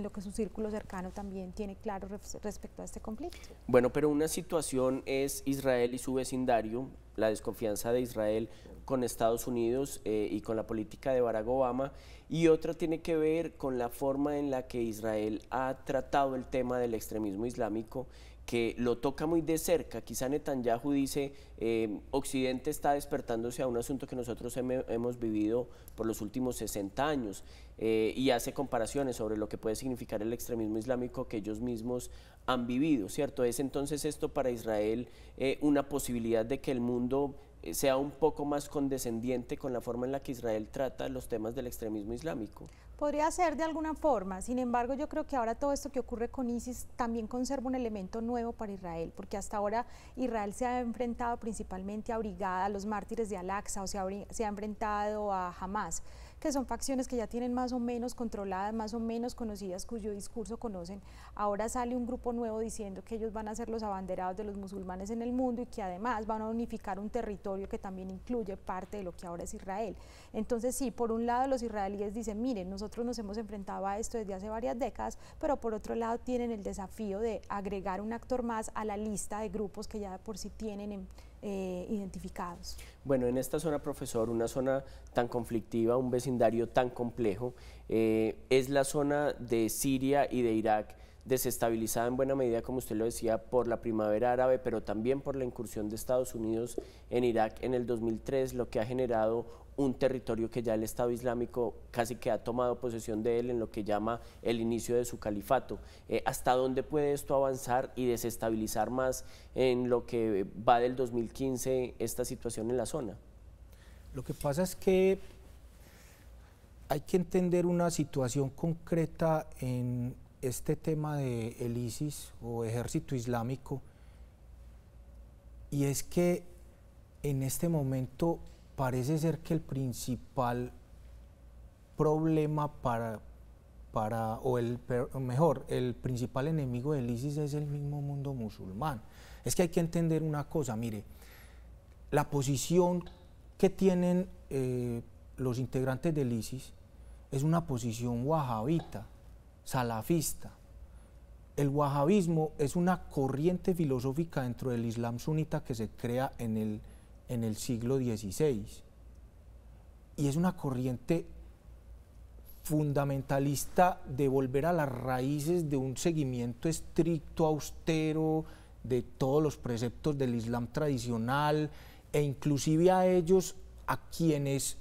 C: lo que su círculo cercano también tiene claro respecto a este conflicto.
A: Bueno, pero una situación es Israel y su vecindario, la desconfianza de Israel con Estados Unidos y con la política de Barack Obama, y otra tiene que ver con la forma en la que Israel ha tratado el tema del extremismo islámico, que lo toca muy de cerca. Quizá Netanyahu dice, Occidente está despertándose a un asunto que nosotros hemos vivido por los últimos 60 años, y hace comparaciones sobre lo que puede significar el extremismo islámico que ellos mismos han vivido, ¿cierto? ¿Es entonces esto para Israel una posibilidad de que el mundo sea un poco más condescendiente con la forma en la que Israel trata los temas del extremismo islámico?
C: Podría ser de alguna forma, sin embargo yo creo que ahora todo esto que ocurre con ISIS también conserva un elemento nuevo para Israel, porque hasta ahora Israel se ha enfrentado principalmente a Brigada, a los mártires de Al-Aqsa, o se ha enfrentado a Hamas, que son facciones que ya tienen más o menos controladas, más o menos conocidas, cuyo discurso conocen. Ahora sale un grupo nuevo diciendo que ellos van a ser los abanderados de los musulmanes en el mundo y que además van a unificar un territorio que también incluye parte de lo que ahora es Israel. Entonces sí, por un lado los israelíes dicen, miren, nosotros nos hemos enfrentado a esto desde hace varias décadas, pero por otro lado tienen el desafío de agregar un actor más a la lista de grupos que ya de por sí tienen identificados.
A: Bueno, en esta zona, profesor, una zona tan conflictiva, un vecindario tan complejo, es la zona de Siria y de Irak desestabilizada en buena medida, como usted lo decía, por la primavera árabe, pero también por la incursión de Estados Unidos en Irak en el 2003, lo que ha generado un territorio que ya el Estado Islámico casi que ha tomado posesión de él en lo que llama el inicio de su califato. ¿Hasta dónde puede esto avanzar y desestabilizar más en lo que va del 2015 esta situación en la zona?
D: Lo que pasa es que hay que entender una situación concreta en este tema del ISIS o Ejército Islámico, y es que en este momento parece ser que el principal problema el principal enemigo del ISIS es el mismo mundo musulmán. Es que hay que entender una cosa, mire, la posición que tienen los integrantes del ISIS es una posición wahabita, salafista. El wahabismo es una corriente filosófica dentro del Islam sunita que se crea en el siglo XVI, y es una corriente fundamentalista de volver a las raíces de un seguimiento estricto, austero, de todos los preceptos del Islam tradicional, e inclusive a ellos, a quienes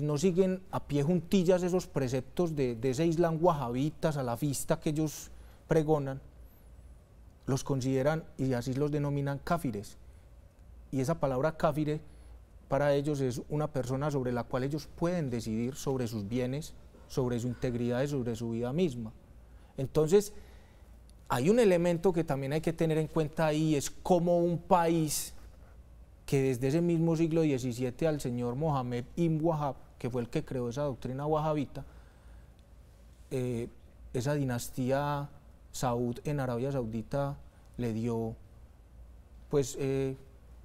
D: no siguen a pie juntillas esos preceptos de ese Islam wahabita, salafista que ellos pregonan, los consideran y así los denominan cáfires. Y esa palabra cáfire para ellos es una persona sobre la cual ellos pueden decidir sobre sus bienes, sobre su integridad y sobre su vida misma. Entonces, hay un elemento que también hay que tener en cuenta ahí, es como un país que desde ese mismo siglo XVII al señor Mohammed ibn Wahab, que fue el que creó esa doctrina wahabita, esa dinastía Saud en Arabia Saudita le dio pues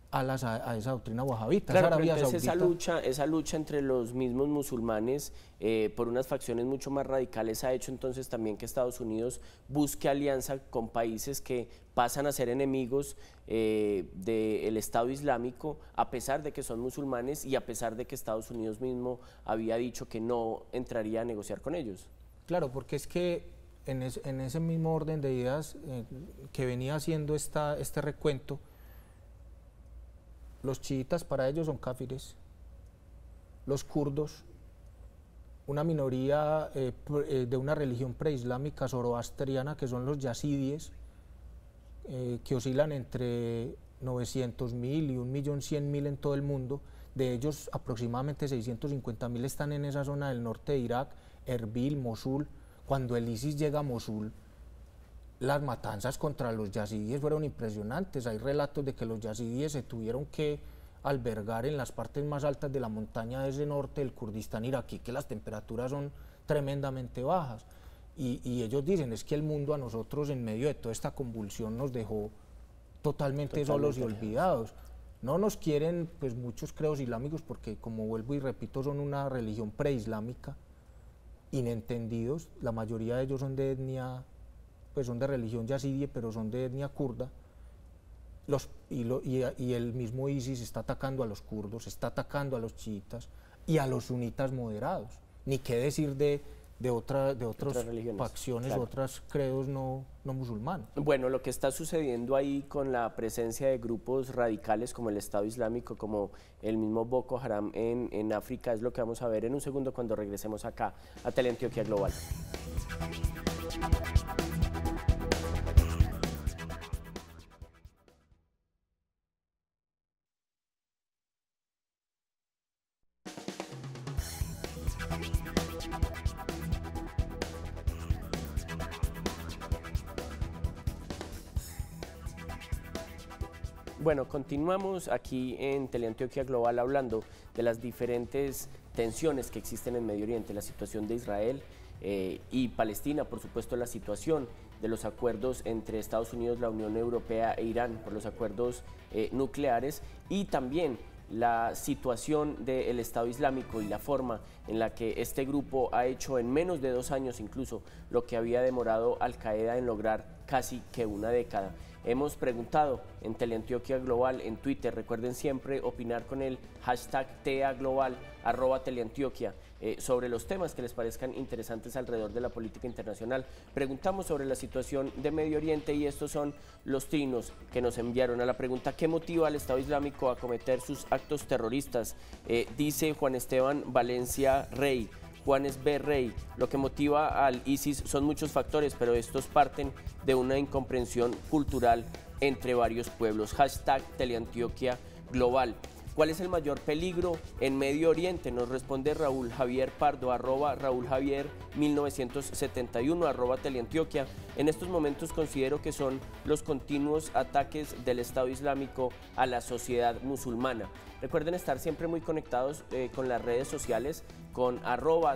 D: alas a esa doctrina wahabita.
A: Claro, pero entonces esa lucha entre los mismos musulmanes por unas facciones mucho más radicales ha hecho entonces también que Estados Unidos busque alianza con países que pasan a ser enemigos del Estado Islámico, a pesar de que son musulmanes y a pesar de que Estados Unidos mismo había dicho que no entraría a negociar con ellos.
D: Claro, porque es que en ese mismo orden de ideas que venía haciendo este recuento, los chiitas para ellos son cáfires, los kurdos, una minoría de una religión preislámica zoroastriana que son los yazidíes, que oscilan entre 900.000 y 1.100.000 en todo el mundo. De ellos aproximadamente 650.000 están en esa zona del norte de Irak, Erbil, Mosul. Cuando el ISIS llega a Mosul, las matanzas contra los yazidíes fueron impresionantes. Hay relatos de que los yazidíes se tuvieron que albergar en las partes más altas de la montaña de ese norte del Kurdistán iraquí, que las temperaturas son tremendamente bajas. Y ellos dicen, es que el mundo a nosotros en medio de toda esta convulsión nos dejó totalmente solos y olvidados. No nos quieren pues muchos credos islámicos porque, como vuelvo y repito, son una religión preislámica, inentendidos. La mayoría de ellos son de etnia, pues son de religión yazidí, pero son de etnia kurda. Y el mismo ISIS está atacando a los kurdos, está atacando a los chiitas y a los sunitas moderados. Ni qué decir de otras facciones, claro, otros credos no musulmanes.
A: Bueno, lo que está sucediendo ahí con la presencia de grupos radicales como el Estado Islámico, como el mismo Boko Haram en África, es lo que vamos a ver en un segundo cuando regresemos acá a Teleantioquia Global. Bueno, continuamos aquí en Teleantioquia Global hablando de las diferentes tensiones que existen en Medio Oriente, la situación de Israel y Palestina, por supuesto la situación de los acuerdos entre Estados Unidos, la Unión Europea e Irán por los acuerdos nucleares, y también la situación del Estado Islámico y la forma en la que este grupo ha hecho en menos de 2 años incluso lo que había demorado Al Qaeda en lograr casi que una década. Hemos preguntado en Teleantioquia Global, en Twitter, recuerden siempre opinar con el hashtag #TeaGlobal, @Teleantioquia, sobre los temas que les parezcan interesantes alrededor de la política internacional. Preguntamos sobre la situación de Medio Oriente y estos son los trinos que nos enviaron a la pregunta: ¿qué motiva al Estado Islámico a cometer sus actos terroristas? Dice Juan Esteban Valencia Rey. Juanes B. Rey, lo que motiva al ISIS son muchos factores, pero estos parten de una incomprensión cultural entre varios pueblos. Hashtag Teleantioquia Global. ¿Cuál es el mayor peligro en Medio Oriente? Nos responde Raúl Javier Pardo, @Raúl Javier 1971, @Teleantioquia. En estos momentos considero que son los continuos ataques del Estado Islámico a la sociedad musulmana. Recuerden estar siempre muy conectados con las redes sociales, con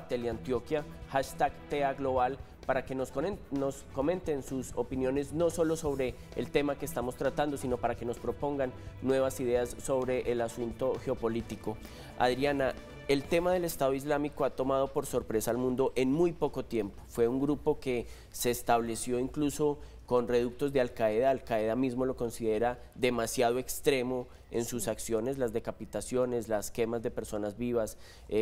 A: @Teleantioquia, hashtag #TeaGlobal, para que nos comenten sus opiniones no solo sobre el tema que estamos tratando, sino para que nos propongan nuevas ideas sobre el asunto geopolítico. Adriana, el tema del Estado Islámico ha tomado por sorpresa al mundo en muy poco tiempo. Fue un grupo que se estableció incluso con reductos de Al Qaeda. Al Qaeda mismo lo considera demasiado extremo en sus acciones, las decapitaciones, las quemas de personas vivas.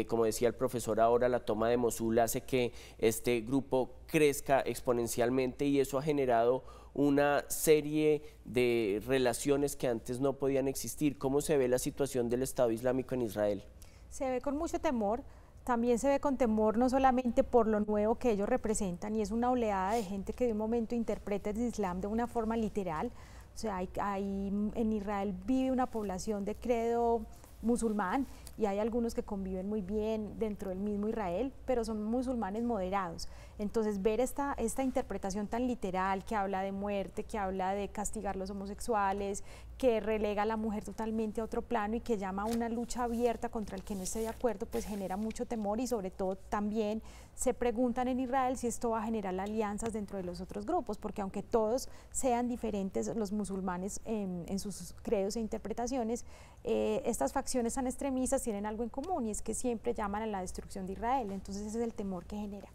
A: Como decía el profesor ahora, la toma de Mosul hace que este grupo crezca exponencialmente y eso ha generado una serie de relaciones que antes no podían existir. ¿Cómo se ve la situación del Estado Islámico en Israel?
C: Se ve con mucho temor. También se ve con temor no solamente por lo nuevo que ellos representan, y es una oleada de gente que de un momento interpreta el Islam de una forma literal. O sea, en Israel vive una población de credo musulmán y hay algunos que conviven muy bien dentro del mismo Israel, pero son musulmanes moderados. Entonces ver esta interpretación tan literal que habla de muerte, que habla de castigar a los homosexuales, que relega a la mujer totalmente a otro plano y que llama a una lucha abierta contra el que no esté de acuerdo, pues genera mucho temor, y sobre todo también se preguntan en Israel si esto va a generar alianzas dentro de los otros grupos, porque aunque todos sean diferentes los musulmanes en sus credos e interpretaciones, estas facciones tan extremistas tienen algo en común, y es que siempre llaman a la destrucción de Israel. Entonces ese es el temor que genera.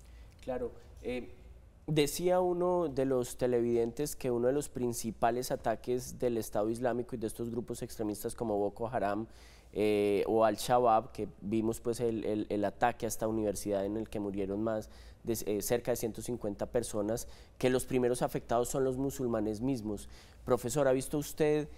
A: Claro. Decía uno de los televidentes que uno de los principales ataques del Estado Islámico y de estos grupos extremistas como Boko Haram o Al-Shabaab, que vimos pues el ataque a esta universidad en el que murieron más de cerca de 150 personas, que los primeros afectados son los musulmanes mismos. Profesor, ¿ha visto usted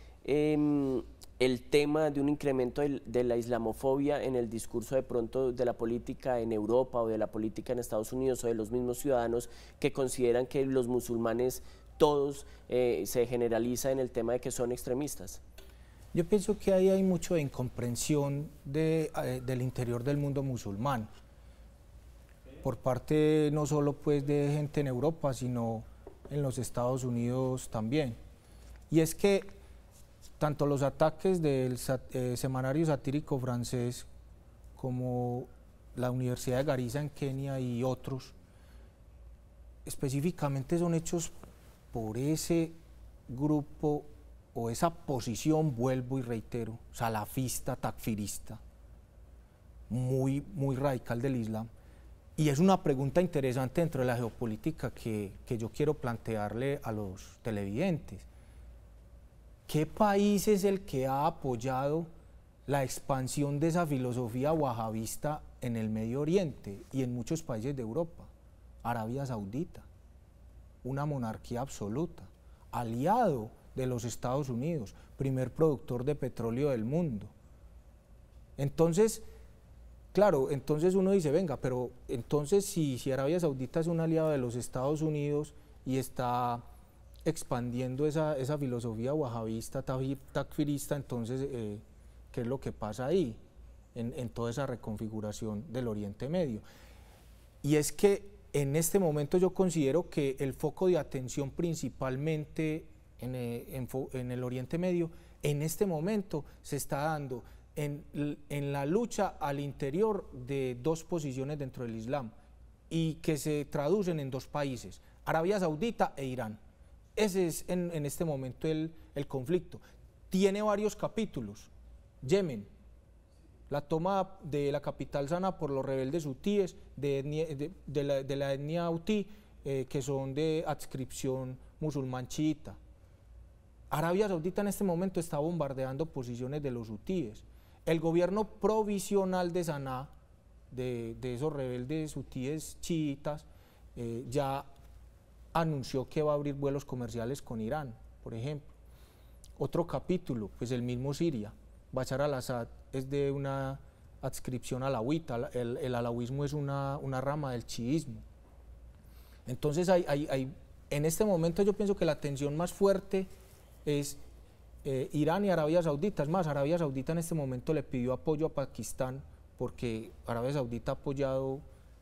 A: el tema de un incremento de la islamofobia en el discurso de pronto de la política en Europa o de la política en Estados Unidos, o de los mismos ciudadanos que consideran que los musulmanes todos se generaliza en el tema de que son extremistas?
D: Yo pienso que ahí hay mucho de incomprensión del interior del mundo musulmán, por parte no solo pues de gente en Europa, sino en los Estados Unidos también. Y es que tanto los ataques del semanario satírico francés como la Universidad de Garissa en Kenia y otros, específicamente son hechos por ese grupo o esa posición, vuelvo y reitero, salafista, takfirista, muy radical del Islam. Y es una pregunta interesante dentro de la geopolítica que yo quiero plantearle a los televidentes. ¿Qué país es el que ha apoyado la expansión de esa filosofía wahabista en el Medio Oriente y en muchos países de Europa? Arabia Saudita, una monarquía absoluta, aliado de los Estados Unidos, primer productor de petróleo del mundo. Entonces, claro, entonces uno dice, venga, pero entonces si Arabia Saudita es un aliado de los Estados Unidos y está expandiendo esa filosofía wahabista, takfirista, entonces, ¿qué es lo que pasa ahí en toda esa reconfiguración del Oriente Medio? Y es que en este momento yo considero que el foco de atención principalmente en el Oriente Medio en este momento se está dando en la lucha al interior de dos posiciones dentro del Islam y que se traducen en dos países, Arabia Saudita e Irán. Ese es en este momento el conflicto. Tiene varios capítulos. Yemen, la toma de la capital Sanaa por los rebeldes hutíes de la etnia hutí, que son de adscripción musulmán chiita. Arabia Saudita en este momento está bombardeando posiciones de los hutíes. El gobierno provisional de Sanaa, de esos rebeldes hutíes chiitas, ya anunció que va a abrir vuelos comerciales con Irán, por ejemplo. Otro capítulo, pues el mismo Siria. Bashar al-Assad es de una adscripción alawita, el alawismo es una rama del chiismo. Entonces en este momento yo pienso que la tensión más fuerte es Irán y Arabia Saudita. Es más, Arabia Saudita en este momento le pidió apoyo a Pakistán porque Arabia Saudita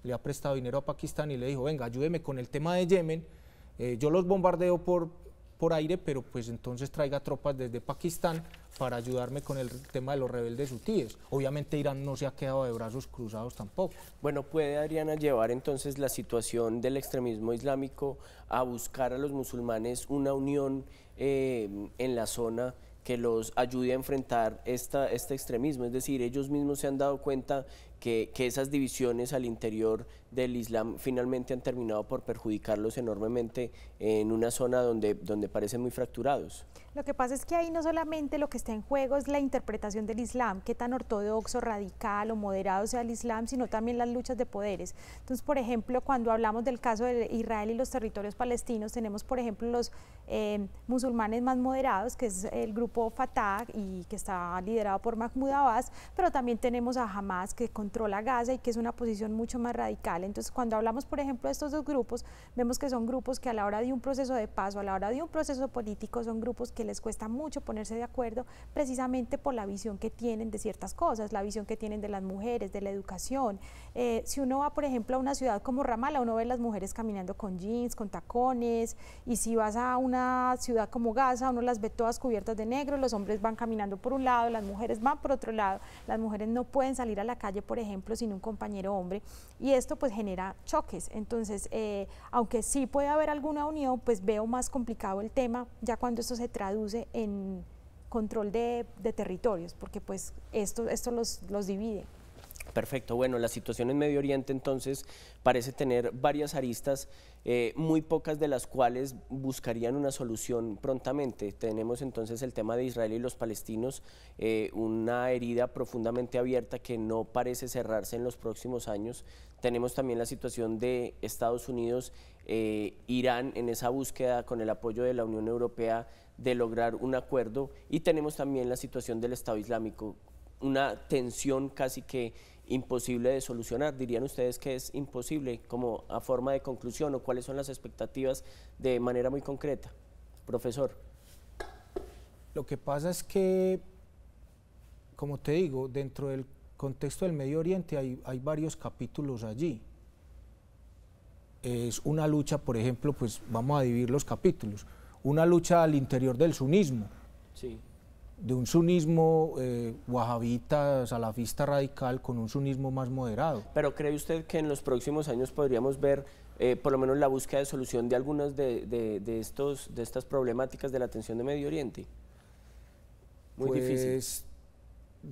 D: le ha prestado dinero a Pakistán y le dijo, venga, ayúdeme con el tema de Yemen, yo los bombardeo por aire, pero pues entonces traiga tropas desde Pakistán para ayudarme con el tema de los rebeldes hutíes. Obviamente Irán no se ha quedado de brazos cruzados tampoco.
A: Bueno, ¿puede, Adriana, llevar entonces la situación del extremismo islámico a buscar a los musulmanes una unión en la zona que los ayude a enfrentar este extremismo? Es decir, ellos mismos se han dado cuenta que esas divisiones al interior del Islam finalmente han terminado por perjudicarlos enormemente en una zona donde parecen muy fracturados.
C: Lo que pasa es que ahí no solamente lo que está en juego es la interpretación del Islam, qué tan ortodoxo, radical o moderado sea el Islam, sino también las luchas de poderes. Entonces, por ejemplo, cuando hablamos del caso de Israel y los territorios palestinos, tenemos, por ejemplo, los musulmanes más moderados, que es el grupo Fatah y que está liderado por Mahmoud Abbas, pero también tenemos a Hamas, que controla Gaza y que es una posición mucho más radical. Entonces, cuando hablamos, por ejemplo, de estos dos grupos, vemos que son grupos que a la hora de un proceso de paz o a la hora de un proceso político son grupos que les cuesta mucho ponerse de acuerdo precisamente por la visión que tienen de ciertas cosas, la visión que tienen de las mujeres, de la educación. Si uno va, por ejemplo, a una ciudad como Ramallah, uno ve las mujeres caminando con jeans, con tacones, y si vas a una ciudad como Gaza, uno las ve todas cubiertas de negro, los hombres van caminando por un lado, las mujeres van por otro lado, las mujeres no pueden salir a la calle, por ejemplo, sin un compañero hombre, y esto pues genera choques. Entonces, aunque sí puede haber alguna unión, pues veo más complicado el tema ya cuando esto se traduce en control de territorios, porque pues esto los divide.
A: Perfecto, bueno, la situación en Medio Oriente entonces parece tener varias aristas, muy pocas de las cuales buscarían una solución prontamente. Tenemos entonces el tema de Israel y los palestinos, una herida profundamente abierta que no parece cerrarse en los próximos años. Tenemos también la situación de Estados Unidos, Irán en esa búsqueda con el apoyo de la Unión Europea de lograr un acuerdo, y tenemos también la situación del Estado Islámico, una tensión casi que imposible de solucionar. ¿Dirían ustedes que es imposible como a forma de conclusión, o cuáles son las expectativas de manera muy concreta? Profesor.
D: Lo que pasa es que, como te digo, dentro del contexto del Medio Oriente hay varios capítulos allí. Es una lucha, por ejemplo, pues vamos a dividir los capítulos, una lucha al interior del sunismo. Sí. De un sunismo wahabita, salafista radical, con un sunismo más moderado.
A: ¿Pero cree usted que en los próximos años podríamos ver por lo menos la búsqueda de solución de algunas de estas problemáticas de la tensión de Medio Oriente? Muy difícil.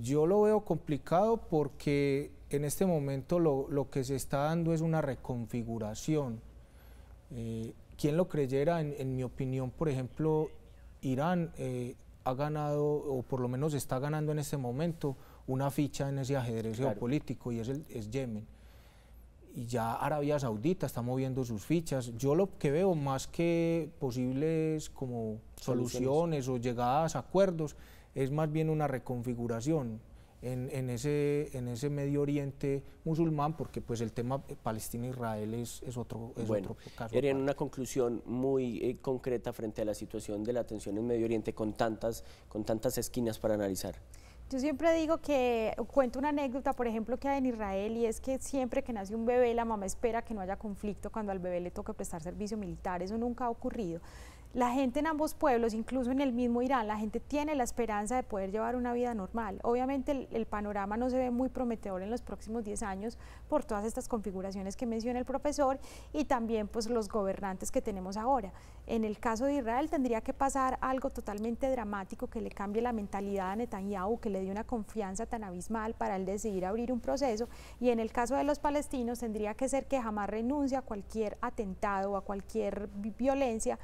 D: Yo lo veo complicado porque en este momento lo que se está dando es una reconfiguración. ¿Quién lo creyera? En mi opinión, por ejemplo, Irán ha ganado, o por lo menos está ganando en este momento, una ficha en ese ajedrez geopolítico, y es Yemen. Y ya Arabia Saudita está moviendo sus fichas. Yo lo que veo, más que posibles como soluciones o llegadas a acuerdos, es más bien una reconfiguración en ese Medio Oriente musulmán, porque pues el tema Palestina-Israel es otro caso.
A: Harían una conclusión muy concreta frente a la situación de la tensión en Medio Oriente con tantas esquinas para analizar.
C: Yo siempre digo que, cuento una anécdota, por ejemplo, que hay en Israel, y es que siempre que nace un bebé, la mamá espera que no haya conflicto cuando al bebé le toque prestar servicio militar. Eso nunca ha ocurrido. la gente en ambos pueblos, incluso en el mismo Irán, la gente tiene la esperanza de poder llevar una vida normal. Obviamente el panorama no se ve muy prometedor en los próximos 10 años por todas estas configuraciones que menciona el profesor y también pues los gobernantes que tenemos ahora. En el caso de Israel tendría que pasar algo totalmente dramático que le cambie la mentalidad a Netanyahu, que le dé una confianza tan abismal para él decidir abrir un proceso, y en el caso de los palestinos tendría que ser que jamás renuncie a cualquier atentado o a cualquier violencia,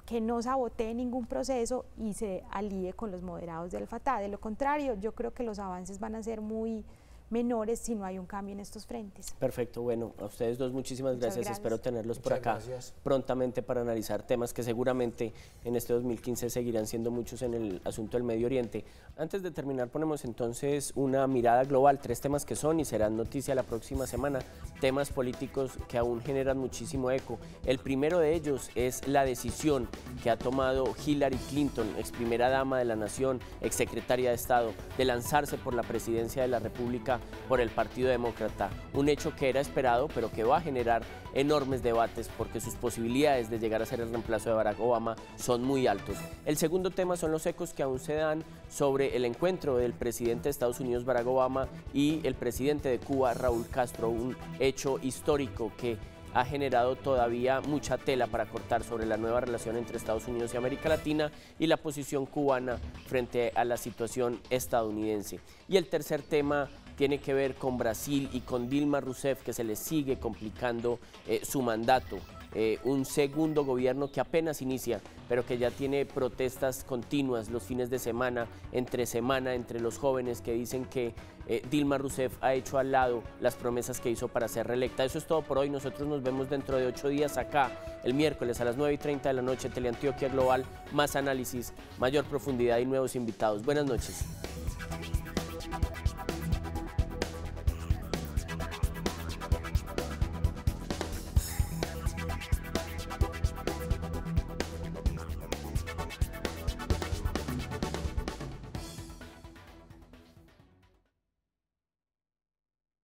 C: que no sabotee ningún proceso y se alíe con los moderados del Fatah. De lo contrario, yo creo que los avances van a ser muy menores si no hay un cambio en estos frentes.
A: Perfecto, bueno, a ustedes dos muchísimas gracias. Espero tenerlos por acá prontamente para analizar temas que seguramente en este 2015 seguirán siendo muchos en el asunto del Medio Oriente. Antes de terminar, ponemos entonces una mirada global, 3 temas que son y serán noticia la próxima semana, temas políticos que aún generan muchísimo eco. El primero de ellos es la decisión que ha tomado Hillary Clinton, ex primera dama de la nación, ex secretaria de Estado, de lanzarse por la presidencia de la República por el Partido Demócrata, un hecho que era esperado pero que va a generar enormes debates porque sus posibilidades de llegar a ser el reemplazo de Barack Obama son muy altos. El segundo tema son los ecos que aún se dan sobre el encuentro del presidente de Estados Unidos Barack Obama y el presidente de Cuba Raúl Castro, un hecho histórico que ha generado todavía mucha tela para cortar sobre la nueva relación entre Estados Unidos y América Latina y la posición cubana frente a la situación estadounidense. Y el tercer tema tiene que ver con Brasil y con Dilma Rousseff, que se le sigue complicando su mandato. Un segundo gobierno que apenas inicia, pero que ya tiene protestas continuas los fines de semana entre los jóvenes que dicen que Dilma Rousseff ha hecho al lado las promesas que hizo para ser reelecta. Eso es todo por hoy. Nosotros nos vemos dentro de 8 días acá, el miércoles a las 9:30 de la noche, Teleantioquia Global, más análisis, mayor profundidad y nuevos invitados. Buenas noches.